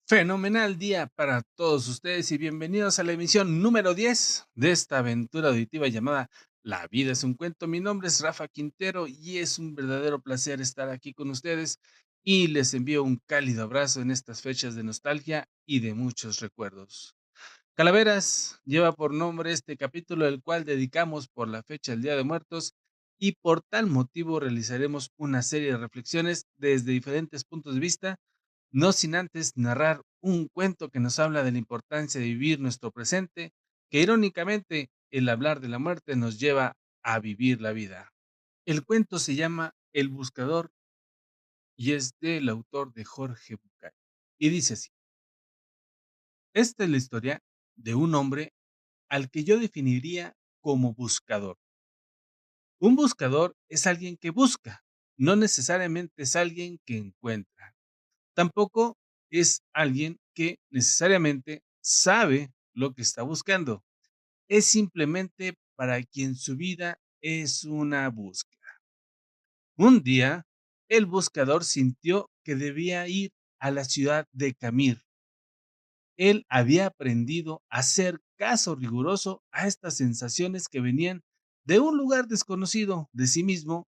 Fenomenal día para todos ustedes y bienvenidos a la emisión número 10 de esta aventura auditiva llamada La vida es un cuento. Mi nombre es Rafa Quintero y es un verdadero placer estar aquí con ustedes y les envío un cálido abrazo en estas fechas de nostalgia y de muchos recuerdos. Calaveras lleva por nombre este capítulo, el cual dedicamos por la fecha del Día de Muertos, y por tal motivo realizaremos una serie de reflexiones desde diferentes puntos de vista, no sin antes narrar un cuento que nos habla de la importancia de vivir nuestro presente, que irónicamente el hablar de la muerte nos lleva a vivir la vida. El cuento se llama El Buscador y es del autor de Jorge Bucay. Y dice así: esta es la historia de un hombre al que yo definiría como buscador. Un buscador es alguien que busca, no necesariamente es alguien que encuentra. Tampoco es alguien que necesariamente sabe lo que está buscando. Es simplemente para quien su vida es una búsqueda. Un día, el buscador sintió que debía ir a la ciudad de Camir. Él había aprendido a hacer caso riguroso a estas sensaciones que venían de un lugar desconocido de sí mismo,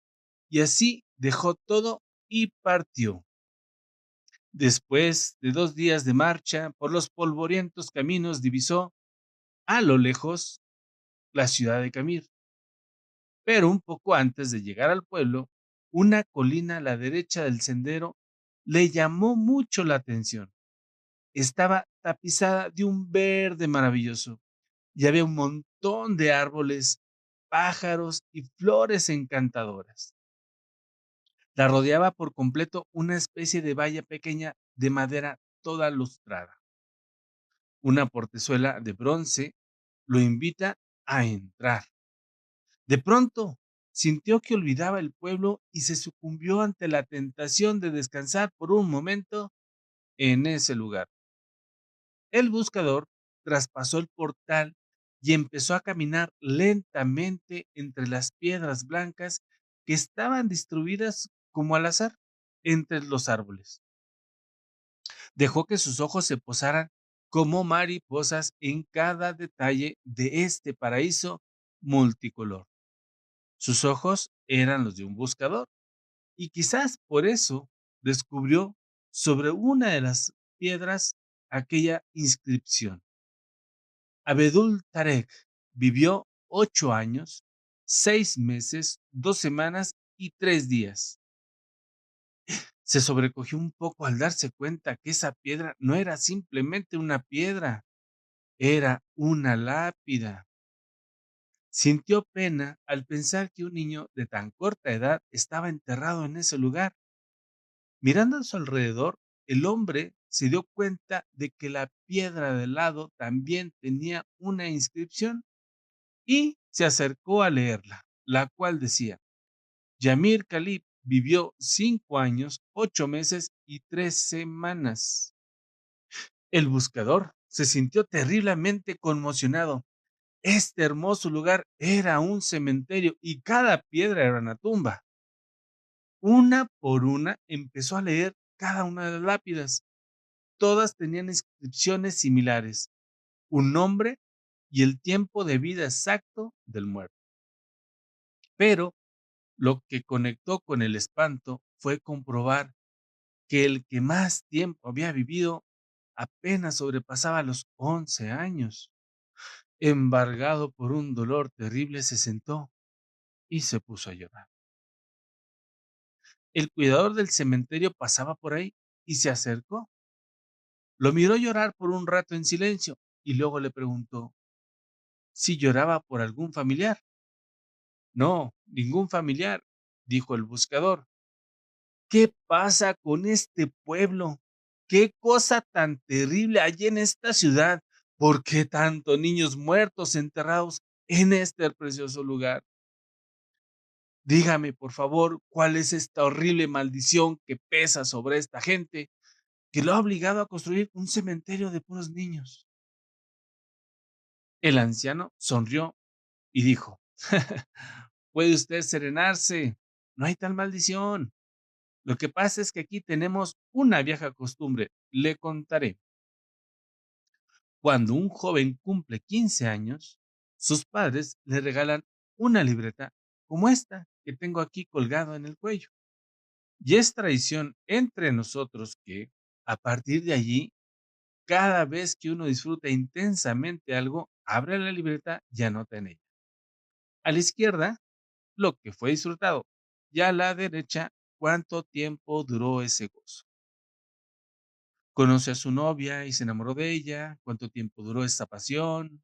y así dejó todo y partió. Después de 2 días de marcha por los polvorientos caminos, divisó a lo lejos la ciudad de Camir. Pero un poco antes de llegar al pueblo, una colina a la derecha del sendero le llamó mucho la atención. Estaba tapizada de un verde maravilloso y había un montón de árboles, pájaros y flores encantadoras. La rodeaba por completo una especie de valla pequeña de madera toda lustrada. Una portezuela de bronce lo invita a entrar. De pronto, sintió que olvidaba el pueblo y se sucumbió ante la tentación de descansar por un momento en ese lugar. El buscador traspasó el portal y empezó a caminar lentamente entre las piedras blancas que estaban distribuidas como al azar entre los árboles. Dejó que sus ojos se posaran como mariposas en cada detalle de este paraíso multicolor. Sus ojos eran los de un buscador y quizás por eso descubrió sobre una de las piedras aquella inscripción: Abedul Tarek vivió 8 años, 6 meses, 2 semanas y 3 días. Se sobrecogió un poco al darse cuenta que esa piedra no era simplemente una piedra, era una lápida. Sintió pena al pensar que un niño de tan corta edad estaba enterrado en ese lugar. Mirando a su alrededor, el hombre se dio cuenta de que la piedra de lado también tenía una inscripción y se acercó a leerla, la cual decía: Yamir Khalib vivió 5 años, 8 meses y 3 semanas. El buscador se sintió terriblemente conmocionado. Este hermoso lugar era un cementerio y cada piedra era una tumba. Una por una empezó a leer cada una de las lápidas. Todas tenían inscripciones similares, un nombre y el tiempo de vida exacto del muerto. Pero lo que conectó con el espanto fue comprobar que el que más tiempo había vivido apenas sobrepasaba los 11 años. Embargado por un dolor terrible, se sentó y se puso a llorar. El cuidador del cementerio pasaba por ahí y se acercó. Lo miró llorar por un rato en silencio y luego le preguntó si lloraba por algún familiar. No, ningún familiar, dijo el buscador. ¿Qué pasa con este pueblo? ¿Qué cosa tan terrible hay en esta ciudad? ¿Por qué tantos niños muertos enterrados en este precioso lugar? Dígame, por favor, cuál es esta horrible maldición que pesa sobre esta gente que lo ha obligado a construir un cementerio de puros niños. El anciano sonrió y dijo: puede usted serenarse, no hay tal maldición. Lo que pasa es que aquí tenemos una vieja costumbre, le contaré. Cuando un joven cumple 15 años, sus padres le regalan una libreta como esta que tengo aquí colgado en el cuello. Y es tradición entre nosotros que, a partir de allí, cada vez que uno disfruta intensamente algo, abre la libreta y anota en ella. A la izquierda, lo que fue disfrutado, y a la derecha, cuánto tiempo duró ese gozo. Conoce a su novia y se enamoró de ella, cuánto tiempo duró esa pasión,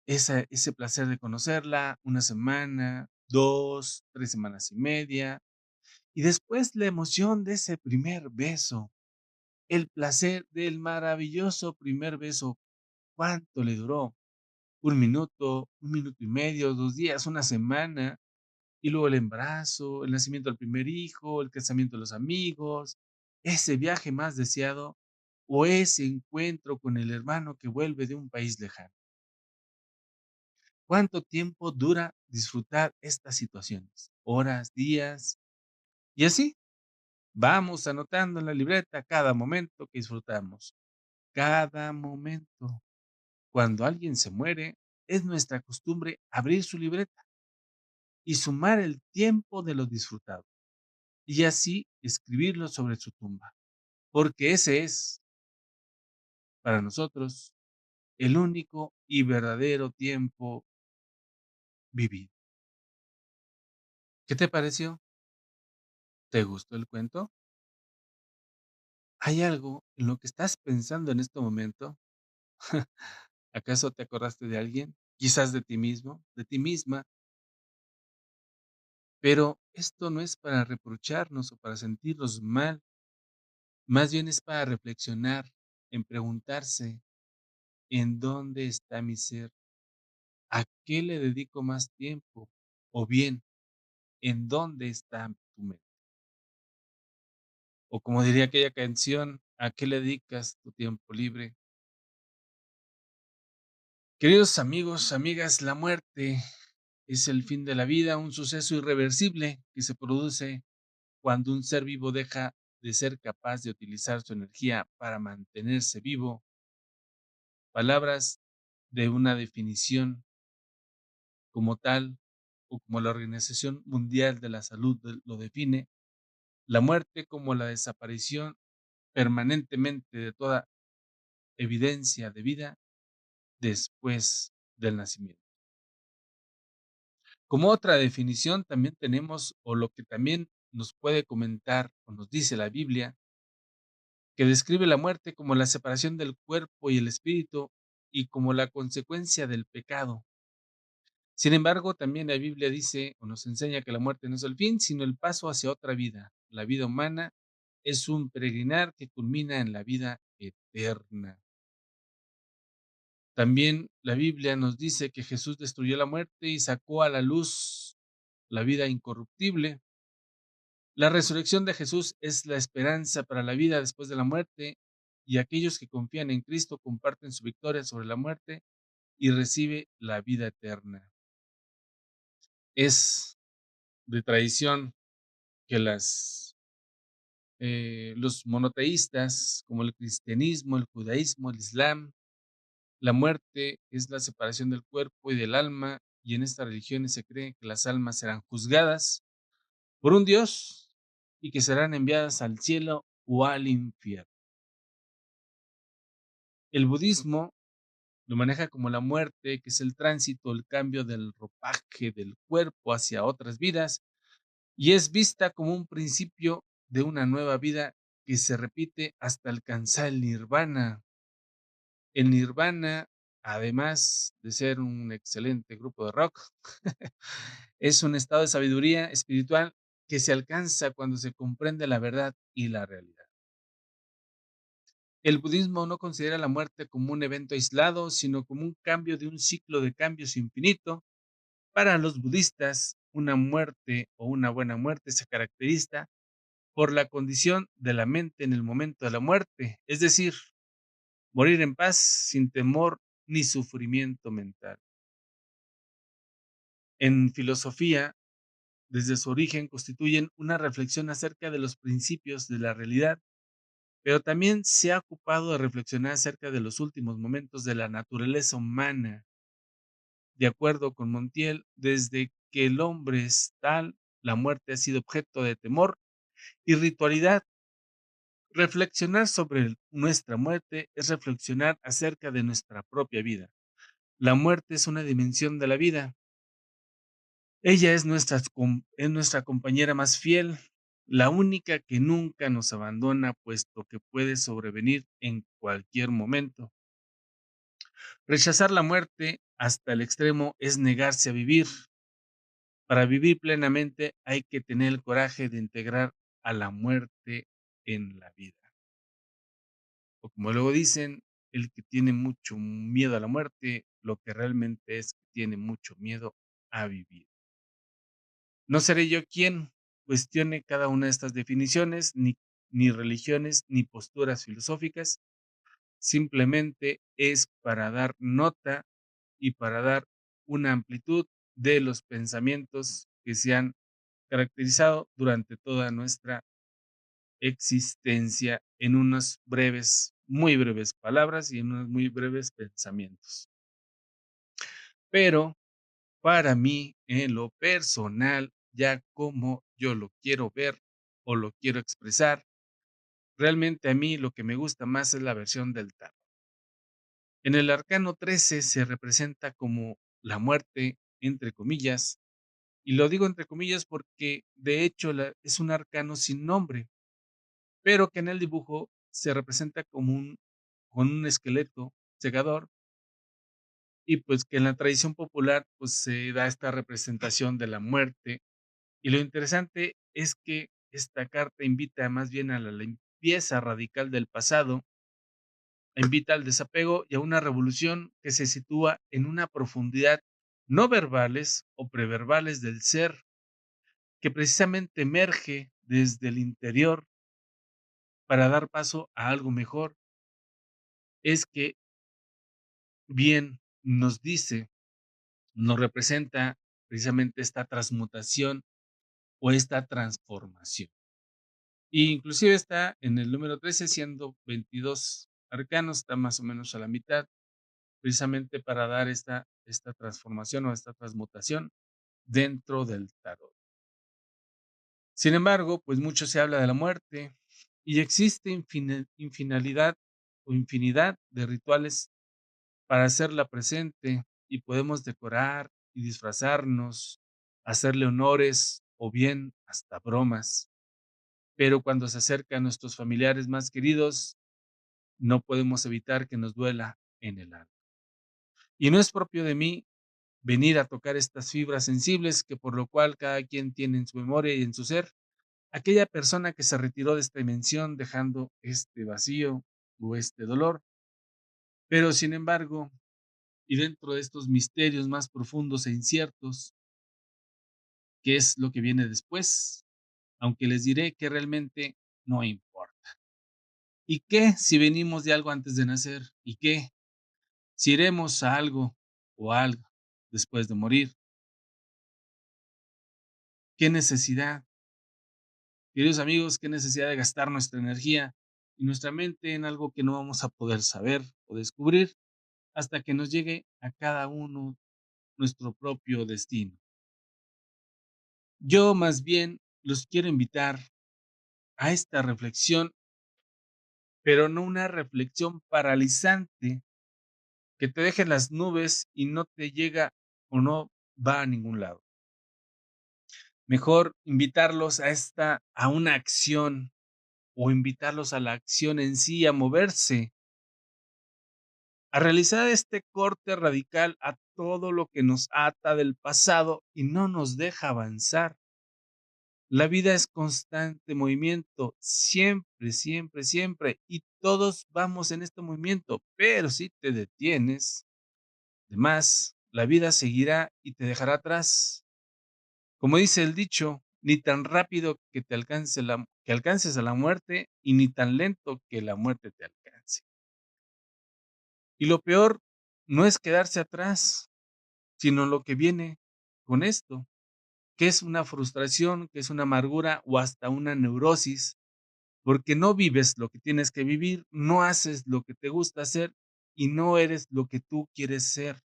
ese placer de conocerla, una semana, 2, 3 semanas y media, y después la emoción de ese primer beso, el placer del maravilloso primer beso, ¿cuánto le duró? 1 minuto y medio, 2 días, una semana, y luego el embarazo, el nacimiento del primer hijo, el casamiento de los amigos, ese viaje más deseado o ese encuentro con el hermano que vuelve de un país lejano. ¿Cuánto tiempo dura disfrutar estas situaciones? ¿Horas, días? Y así vamos anotando en la libreta cada momento que disfrutamos. Cada momento. Cuando alguien se muere, es nuestra costumbre abrir su libreta y sumar el tiempo de lo disfrutado y así escribirlo sobre su tumba, porque ese es, para nosotros, el único y verdadero tiempo vivido. ¿Qué te pareció? ¿Te gustó el cuento? ¿Hay algo en lo que estás pensando en este momento? ¿Acaso te acordaste de alguien? Quizás de ti mismo, de ti misma, pero esto no es para reprocharnos o para sentirnos mal, más bien es para reflexionar, en preguntarse, ¿en dónde está mi ser? ¿A qué le dedico más tiempo? O bien, ¿en dónde está tu mente? O como diría aquella canción, ¿a qué le dedicas tu tiempo libre? Queridos amigos, amigas, la muerte es el fin de la vida, un suceso irreversible que se produce cuando un ser vivo deja de ser capaz de utilizar su energía para mantenerse vivo. Palabras de una definición como tal, o como la Organización Mundial de la Salud lo define, la muerte como la desaparición permanentemente de toda evidencia de vida después del nacimiento. Como otra definición también tenemos, o lo que también nos puede comentar o nos dice la Biblia, que describe la muerte como la separación del cuerpo y el espíritu y como la consecuencia del pecado. Sin embargo, también la Biblia dice o nos enseña que la muerte no es el fin, sino el paso hacia otra vida. La vida humana es un peregrinar que culmina en la vida eterna. También la Biblia nos dice que Jesús destruyó la muerte y sacó a la luz la vida incorruptible. La resurrección de Jesús es la esperanza para la vida después de la muerte y aquellos que confían en Cristo comparten su victoria sobre la muerte y recibe la vida eterna. Es de tradición que los monoteístas, como el cristianismo, el judaísmo, el islam, la muerte es la separación del cuerpo y del alma, y en estas religiones se cree que las almas serán juzgadas por un Dios y que serán enviadas al cielo o al infierno. El budismo lo maneja como la muerte, que es el tránsito, el cambio del ropaje del cuerpo hacia otras vidas, y es vista como un principio de una nueva vida que se repite hasta alcanzar el nirvana. El nirvana, además de ser un excelente grupo de rock, es un estado de sabiduría espiritual que se alcanza cuando se comprende la verdad y la realidad. El budismo no considera la muerte como un evento aislado, sino como un cambio de un ciclo de cambios infinito. Para los budistas, una muerte o una buena muerte se caracteriza por la condición de la mente en el momento de la muerte, es decir, morir en paz sin temor ni sufrimiento mental. En filosofía, desde su origen, constituyen una reflexión acerca de los principios de la realidad pero también se ha ocupado de reflexionar acerca de los últimos momentos de la naturaleza humana. De acuerdo con Montiel, desde que el hombre es tal, la muerte ha sido objeto de temor y ritualidad. Reflexionar sobre nuestra muerte es reflexionar acerca de nuestra propia vida. La muerte es una dimensión de la vida. Ella es nuestra compañera más fiel, la única que nunca nos abandona, puesto que puede sobrevenir en cualquier momento. Rechazar la muerte hasta el extremo es negarse a vivir. Para vivir plenamente hay que tener el coraje de integrar a la muerte en la vida. O como luego dicen, el que tiene mucho miedo a la muerte, lo que realmente es que tiene mucho miedo a vivir. No seré yo quien cuestione cada una de estas definiciones, ni religiones, ni posturas filosóficas. Simplemente es para dar nota y para dar una amplitud de los pensamientos que se han caracterizado durante toda nuestra existencia en unas breves, muy breves palabras y en unos muy breves pensamientos. Pero para mí, en lo personal, ya como yo lo quiero ver o lo quiero expresar, realmente a mí lo que me gusta más es la versión del tarot. En el arcano 13 se representa como la muerte, entre comillas, y lo digo entre comillas porque de hecho es un arcano sin nombre, pero que en el dibujo se representa como con un esqueleto segador y pues que en la tradición popular pues se da esta representación de la muerte. Y lo interesante es que esta carta invita más bien a la limpieza radical del pasado, invita al desapego y a una revolución que se sitúa en una profundidad no verbales o preverbales del ser, que precisamente emerge desde el interior para dar paso a algo mejor. Es que bien nos dice, nos representa precisamente esta transmutación o esta transformación. Y inclusive está en el número 13 siendo 22 arcanos, está más o menos a la mitad, precisamente para dar esta transformación o esta transmutación dentro del tarot. Sin embargo, pues mucho se habla de la muerte y existe infinalidad o infinidad de rituales para hacerla presente y podemos decorar y disfrazarnos, hacerle honores o bien hasta bromas. Pero cuando se acerca a nuestros familiares más queridos, no podemos evitar que nos duela en el alma. Y no es propio de mí venir a tocar estas fibras sensibles que por lo cual cada quien tiene en su memoria y en su ser, aquella persona que se retiró de esta dimensión dejando este vacío o este dolor. Pero sin embargo, y dentro de estos misterios más profundos e inciertos, ¿qué es lo que viene después? Aunque les diré que realmente no importa. ¿Y qué si venimos de algo antes de nacer? ¿Y qué si iremos a algo o a algo después de morir? ¿Qué necesidad, queridos amigos, qué necesidad de gastar nuestra energía y nuestra mente en algo que no vamos a poder saber o descubrir hasta que nos llegue a cada uno nuestro propio destino? Yo más bien los quiero invitar a esta reflexión, pero no una reflexión paralizante que te deje en las nubes y no te llega o no va a ningún lado. Mejor invitarlos a una acción o invitarlos a la acción en sí, a moverse, a realizar este corte radical a todo lo que nos ata del pasado y no nos deja avanzar. La vida es constante movimiento, siempre, siempre, siempre, y todos vamos en este movimiento, pero si te detienes, además, la vida seguirá y te dejará atrás. Como dice el dicho, ni tan rápido que te alcance que alcances a la muerte y ni tan lento que la muerte te alcance. Y lo peor no es quedarse atrás, sino lo que viene con esto, que es una frustración, que es una amargura o hasta una neurosis porque no vives lo que tienes que vivir, no haces lo que te gusta hacer y no eres lo que tú quieres ser.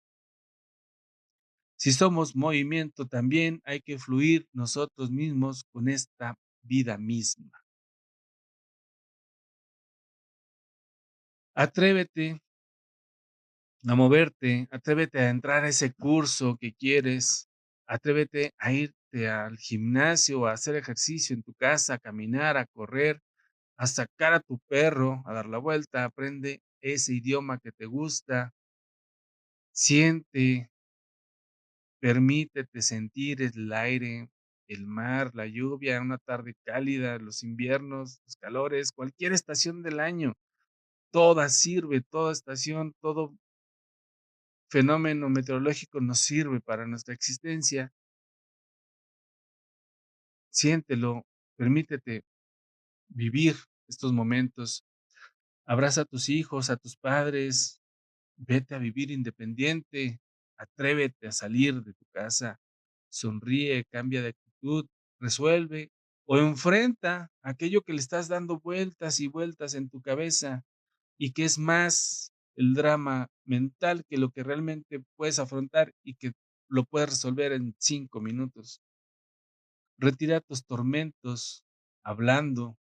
Si somos movimiento, también hay que fluir nosotros mismos con esta vida misma. Atrévete a moverte, atrévete a entrar a ese curso que quieres, atrévete a irte al gimnasio, a hacer ejercicio en tu casa, a caminar, a correr, a sacar a tu perro, a dar la vuelta, aprende ese idioma que te gusta, siente, permítete sentir el aire, el mar, la lluvia, una tarde cálida, los inviernos, los calores, cualquier estación del año, toda sirve, toda estación, todo fenómeno meteorológico nos sirve para nuestra existencia. Siéntelo, permítete vivir estos momentos. Abraza a tus hijos, a tus padres, vete a vivir independiente, atrévete a salir de tu casa, sonríe, cambia de actitud, resuelve o enfrenta aquello que le estás dando vueltas y vueltas en tu cabeza y que es más el drama mental que lo que realmente puedes afrontar y que lo puedes resolver en 5 minutos. Retira tus tormentos hablando,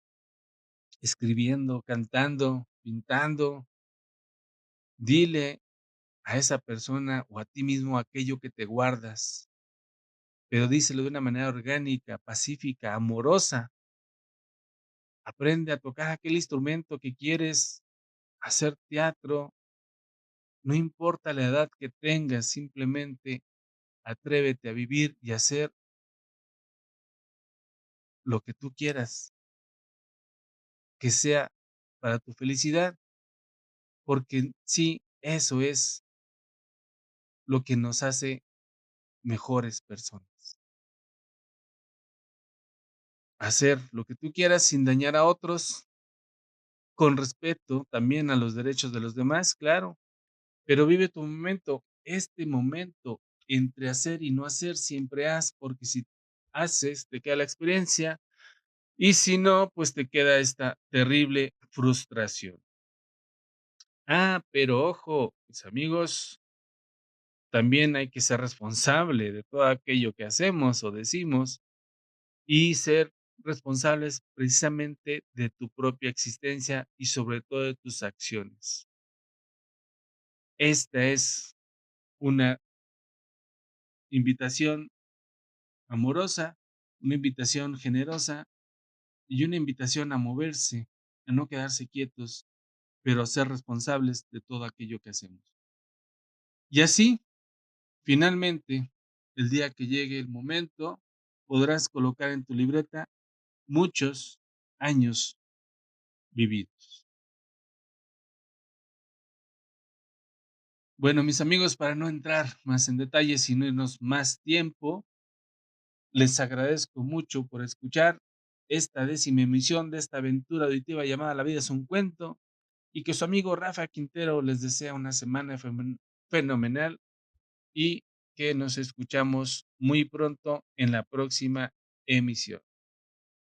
escribiendo, cantando, pintando. Dile a esa persona o a ti mismo aquello que te guardas, pero díselo de una manera orgánica, pacífica, amorosa. Aprende a tocar aquel instrumento que quieres, hacer teatro, no importa la edad que tengas, simplemente atrévete a vivir y hacer lo que tú quieras, que sea para tu felicidad, porque sí, eso es lo que nos hace mejores personas. Hacer lo que tú quieras sin dañar a otros, con respeto también a los derechos de los demás, claro, pero vive tu momento. Este momento entre hacer y no hacer, siempre haz, porque si haces, te queda la experiencia y si no, pues te queda esta terrible frustración. Pero ojo, mis amigos, también hay que ser responsable de todo aquello que hacemos o decimos y ser responsables precisamente de tu propia existencia y sobre todo de tus acciones. Esta es una invitación amorosa, una invitación generosa y una invitación a moverse, a no quedarse quietos, pero a ser responsables de todo aquello que hacemos. Y así, finalmente, el día que llegue el momento, podrás colocar en tu libreta muchos años vividos. Bueno, mis amigos, para no entrar más en detalles y no irnos más tiempo, les agradezco mucho por escuchar esta 10ª emisión de esta aventura auditiva llamada La vida es un cuento y que su amigo Rafa Quintero les desea una semana fenomenal y que nos escuchamos muy pronto en la próxima emisión.